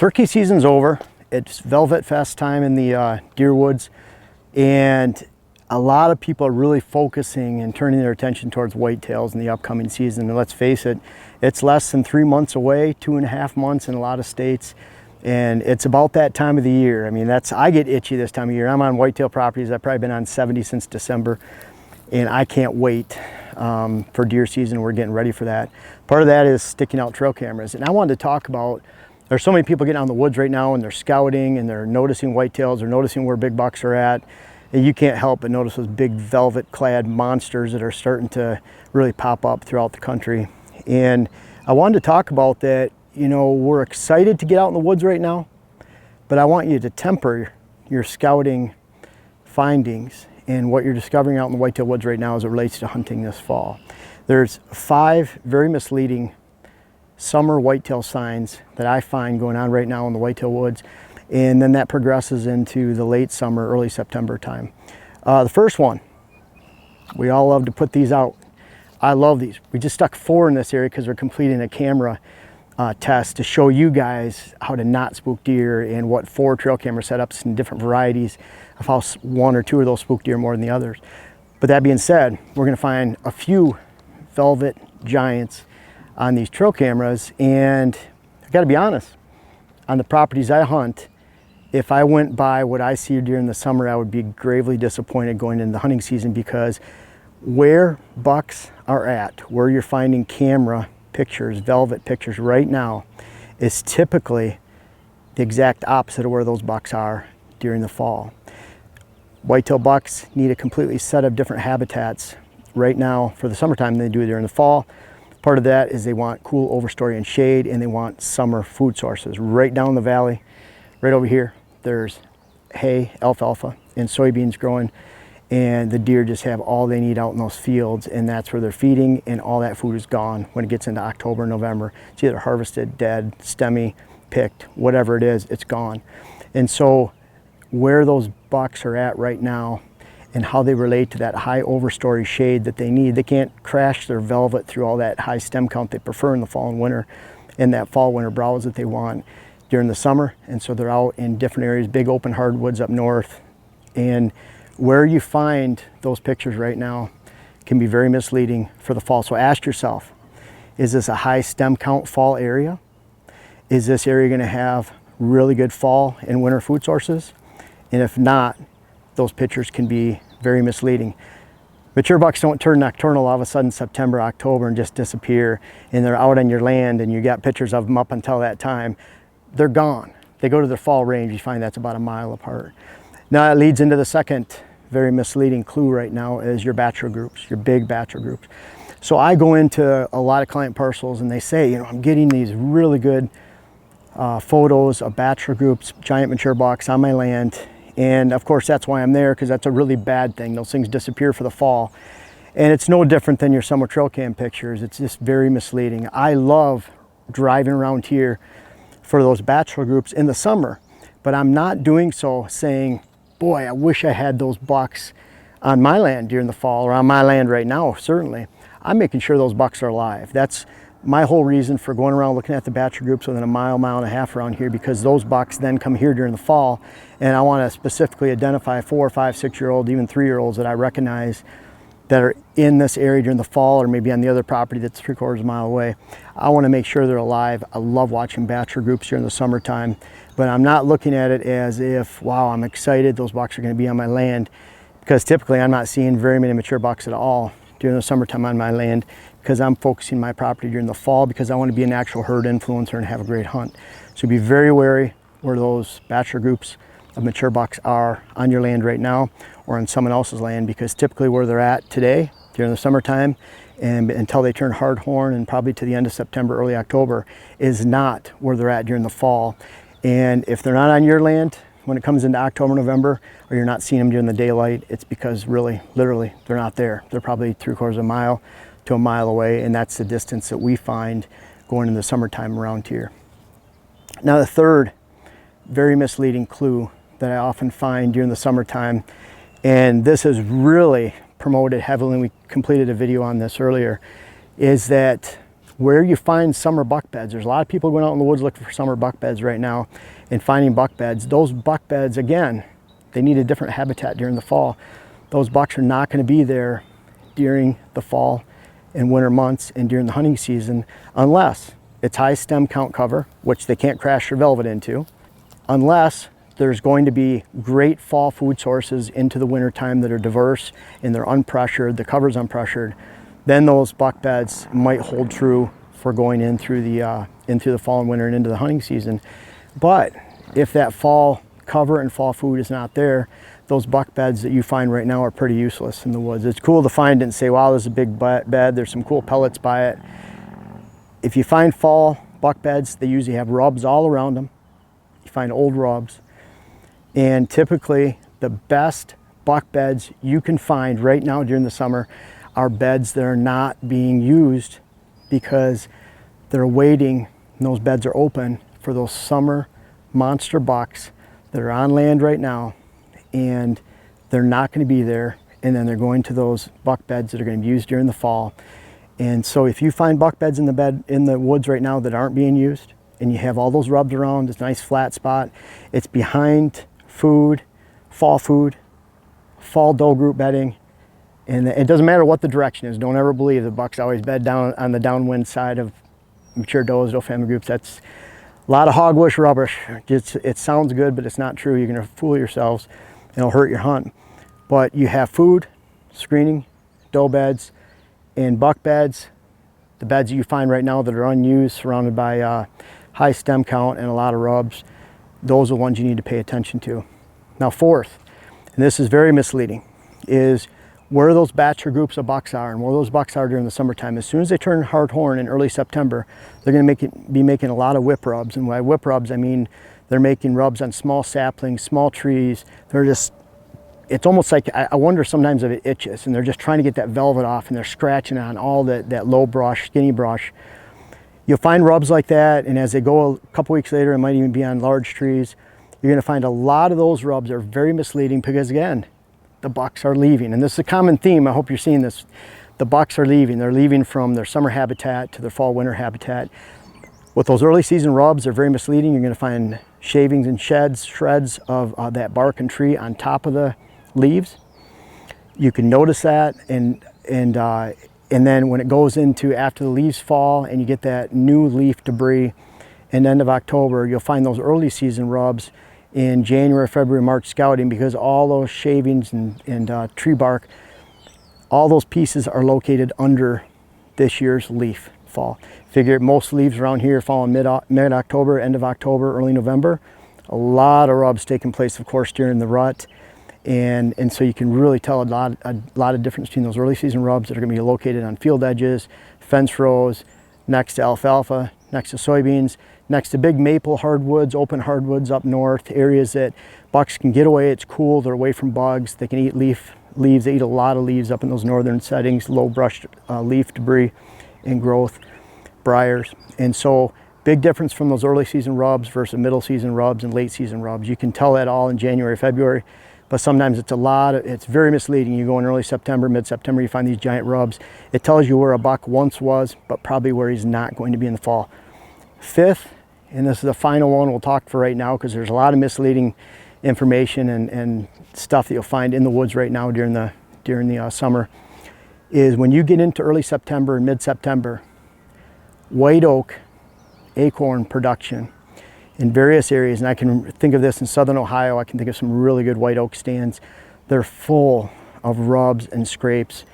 turkey season's over. It's Velvetfest time in the deer woods, and a lot of people are really focusing and turning their attention towards whitetails in the upcoming season. And let's face it, it's less than 3 months away, 2.5 months in a lot of states. And it's about that time of the year. I mean, I get itchy this time of year. I'm on whitetail properties. I've probably been on 70 since December, and I can't wait for deer season. We're getting ready for that. Part of that is sticking out trail cameras. And I wanted to talk about, there's so many people getting out in the woods right now and they're scouting and they're noticing whitetails, they're noticing where big bucks are at. And you can't help but notice those big velvet clad monsters that are starting to really pop up throughout the country. And I wanted to talk about that. You know, we're excited to get out in the woods right now, but I want you to temper your scouting findings and what you're discovering out in the whitetail woods right now as it relates to hunting this fall. There's 5 very misleading summer whitetail signs that I find going on right now in the whitetail woods, and then that progresses into the late summer, early September time. The first one, we all love to put these out. I love these. We just stuck 4 in this area because we're completing a camera test to show you guys how to not spook deer and what 4 trail camera setups and different varieties of how 1 or 2 of those spook deer more than the others. But that being said, we're going to find a few velvet giants on these trail cameras, and I got to be honest, on the properties I hunt, if I went by what I see during the summer, I would be gravely disappointed going into the hunting season, because where bucks are at, where you're finding camera pictures, velvet pictures right now, is typically the exact opposite of where those bucks are during the fall. Whitetail bucks need a completely set of different habitats right now for the summertime than they do during the fall. Part of that is they want cool overstory and shade, and they want summer food sources. Right down the valley, right over here, there's hay, alfalfa, and soybeans growing, and the deer just have all they need out in those fields, and that's where they're feeding, and all that food is gone when it gets into October, November. It's either harvested, dead, stemmy, picked, whatever it is, it's gone. And so where those bucks are at right now and how they relate to that high overstory shade that they need, they can't crash their velvet through all that high stem count they prefer in the fall and winter, and that fall winter browse that they want during the summer. And so they're out in different areas, big open hardwoods up north. And where you find those pictures right now can be very misleading for the fall. So ask yourself, is this a high stem count fall area? Is this area going to have really good fall and winter food sources? And if not, those pictures can be very misleading. Mature bucks don't turn nocturnal all of a sudden September, October and just disappear, and they're out on your land and you got pictures of them up until that time. They're gone. They go to their fall range. You find that's about a mile apart. Now that leads into the second very misleading clue right now, is your bachelor groups, your big bachelor groups. So I go into a lot of client parcels and they say, you know, I'm getting these really good photos of bachelor groups, giant mature bucks on my land. And of course, that's why I'm there, because that's a really bad thing. Those things disappear for the fall. And it's no different than your summer trail cam pictures. It's just very misleading. I love driving around here for those bachelor groups in the summer, but I'm not doing so saying, boy, I wish I had those bucks on my land during the fall, or on my land right now, certainly. I'm making sure those bucks are alive. That's my whole reason for going around looking at the bachelor groups within a mile, mile and a half around here, because those bucks then come here during the fall, and I want to specifically identify 4, 5, 6-year-old, even 3-year-olds that I recognize that are in this area during the fall, or maybe on the other property that's 3/4 mile away. I want to make sure they're alive. I love watching bachelor groups during the summertime, but I'm not looking at it as if, wow, I'm excited those bucks are going to be on my land, because typically I'm not seeing very many mature bucks at all during the summertime on my land, because I'm focusing my property during the fall, because I want to be an actual herd influencer and have a great hunt. So be very wary where those bachelor groups of mature bucks are on your land right now, or on someone else's land, because typically where they're at today during the summertime and until they turn hard horn, and probably to the end of September, early October, is not where they're at during the fall. And if they're not on your land when it comes into October, November, or you're not seeing them during the daylight, it's because really, literally, they're not there. They're probably 3/4 mile to a mile away, and that's the distance that we find going in the summertime around here. Now the third very misleading clue that I often find during the summertime, and this is really promoted heavily, and we completed a video on this earlier, is that where you find summer buck beds. There's a lot of people going out in the woods looking for summer buck beds right now and finding buck beds. Those buck beds, again, they need a different habitat during the fall. Those bucks are not going to be there during the fall and winter months and during the hunting season unless it's high stem count cover, which they can't crash their velvet into, unless there's going to be great fall food sources into the winter time that are diverse and they're unpressured, the cover's unpressured. Then those buck beds might hold true for going in through the fall and winter and into the hunting season. But if that fall cover and fall food is not there, those buck beds that you find right now are pretty useless in the woods. It's cool to find it and say, wow, this is a big bed, there's some cool pellets by it. If you find fall buck beds, they usually have rubs all around them. You find old rubs. And typically the best buck beds you can find right now during the summer are beds that are not being used because they're waiting, and those beds are open for those summer monster bucks that are on land right now, and they're not going to be there, and then they're going to those buck beds that are going to be used during the fall. And so if you find buck beds in the woods right now that aren't being used, and you have all those rubs around, it's a nice flat spot, it's behind food, fall doe group bedding, and it doesn't matter what the direction is. Don't ever believe the bucks always bed down on the downwind side of mature does, doe family groups. That's a lot of hogwash rubbish. It sounds good, but it's not true. You're gonna fool yourselves and it'll hurt your hunt. But you have food, screening, doe beds, and buck beds. The beds that you find right now that are unused, surrounded by high stem count and a lot of rubs, those are the ones you need to pay attention to. Now fourth, and this is very misleading, is where those batcher groups of bucks are and where those bucks are during the summertime. As soon as they turn hard horn in early September, they're going to be making a lot of whip rubs. And by whip rubs, I mean they're making rubs on small saplings, small trees. They're just, it's almost like, I wonder sometimes if it itches, and they're just trying to get that velvet off, and they're scratching on all that low brush, skinny brush. You'll find rubs like that, and as they go a couple weeks later, it might even be on large trees. You're going to find a lot of those rubs are very misleading because, again, the bucks are leaving. And this is a common theme. I hope you're seeing this. The bucks are leaving. They're leaving from their summer habitat to their fall winter habitat. With those early season rubs, they're very misleading. You're going to find shavings and shreds of that bark and tree on top of the leaves. You can notice that, and then when it goes into after the leaves fall and you get that new leaf debris in the end of October, you'll find those early season rubs in January, February, March scouting, because all those shavings and tree bark, all those pieces are located under this year's leaf fall. Figure most leaves around here fall in mid-October, end of October, early November. A lot of rubs taking place, of course, during the rut. And so you can really tell a lot of difference between those early season rubs that are going to be located on field edges, fence rows, next to alfalfa, next to soybeans, next to big maple hardwoods, open hardwoods up north, areas that bucks can get away. It's cool, they're away from bugs, they can eat leaves. They eat a lot of leaves up in those northern settings, low brush leaf debris and growth, briars. And so big difference from those early season rubs versus middle season rubs and late season rubs. You can tell that all in January, February, but sometimes it's very misleading. You go in early September, mid-September, you find these giant rubs. It tells you where a buck once was, but probably where he's not going to be in the fall. Fifth, and this is the final one we'll talk for right now, because there's a lot of misleading information and stuff that you'll find in the woods right now during the summer, is when you get into early September and mid-September, white oak acorn production in various areas, and I can think of this in southern Ohio, I can think of some really good white oak stands. They're full of rubs and scrapes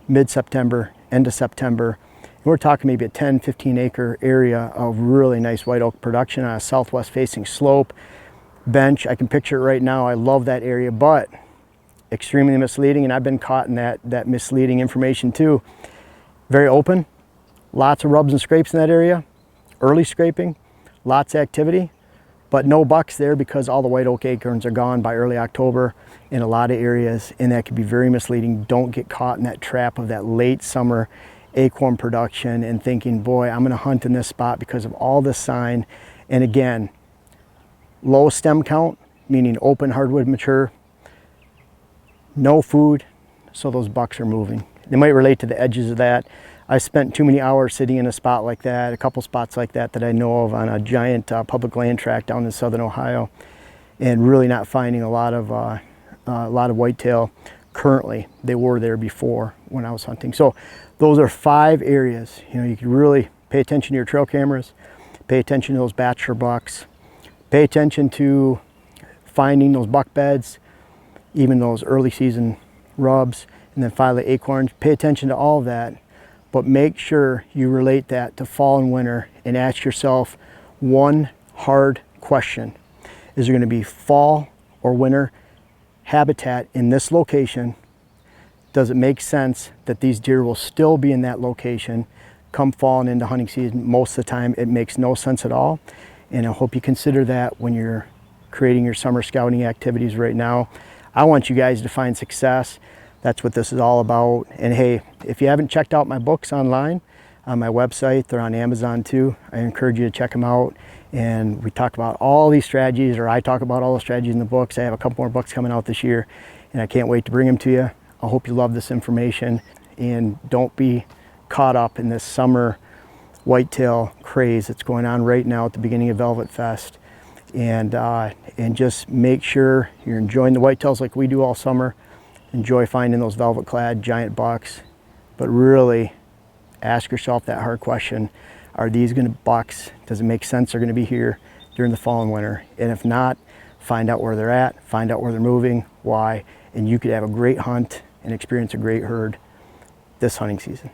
mid-September, end of September. And we're talking maybe a 10, 15 acre area of really nice white oak production on a southwest facing slope, bench. I can picture it right now. I love that area, but extremely misleading, and I've been caught in that misleading information too. Very open, lots of rubs and scrapes in that area, early scraping, lots of activity, but no bucks there because all the white oak acorns are gone by early October in a lot of areas, and that can be very misleading. Don't get caught in that trap of that late summer acorn production and thinking, boy, I'm gonna hunt in this spot because of all this sign. And again, low stem count, meaning open hardwood mature, no food, so those bucks are moving. They might relate to the edges of that. I spent too many hours sitting in a spot like that, a couple spots like that I know of on a giant public land tract down in southern Ohio, and really not finding a lot of whitetail currently. They were there before when I was hunting. So those are 5 areas. You know, you can really pay attention to your trail cameras, pay attention to those bachelor bucks, pay attention to finding those buck beds, even those early season rubs, and then finally acorns. Pay attention to all of that, but make sure you relate that to fall and winter and ask yourself one hard question. Is there going to be fall or winter habitat in this location? Does it make sense that these deer will still be in that location come fall and into hunting season? Most of the time it makes no sense at all, and I hope you consider that when you're creating your summer scouting activities right now. I want you guys to find success. That's what this is all about. And hey, if you haven't checked out my books online on my website, they're on Amazon too. I encourage you to check them out. And we talk about all these strategies, or I talk about all the strategies in the books. I have a couple more books coming out this year, and I can't wait to bring them to you. I hope you love this information, and don't be caught up in this summer whitetail craze that's going on right now at the beginning of Velvetfest. And just make sure you're enjoying the whitetails like we do all summer. Enjoy finding those velvet clad giant bucks, but really ask yourself that hard question. Are these going to bucks? Does it make sense they're going to be here during the fall and winter? And if not, find out where they're at, find out where they're moving, why, and you could have a great hunt and experience a great herd this hunting season.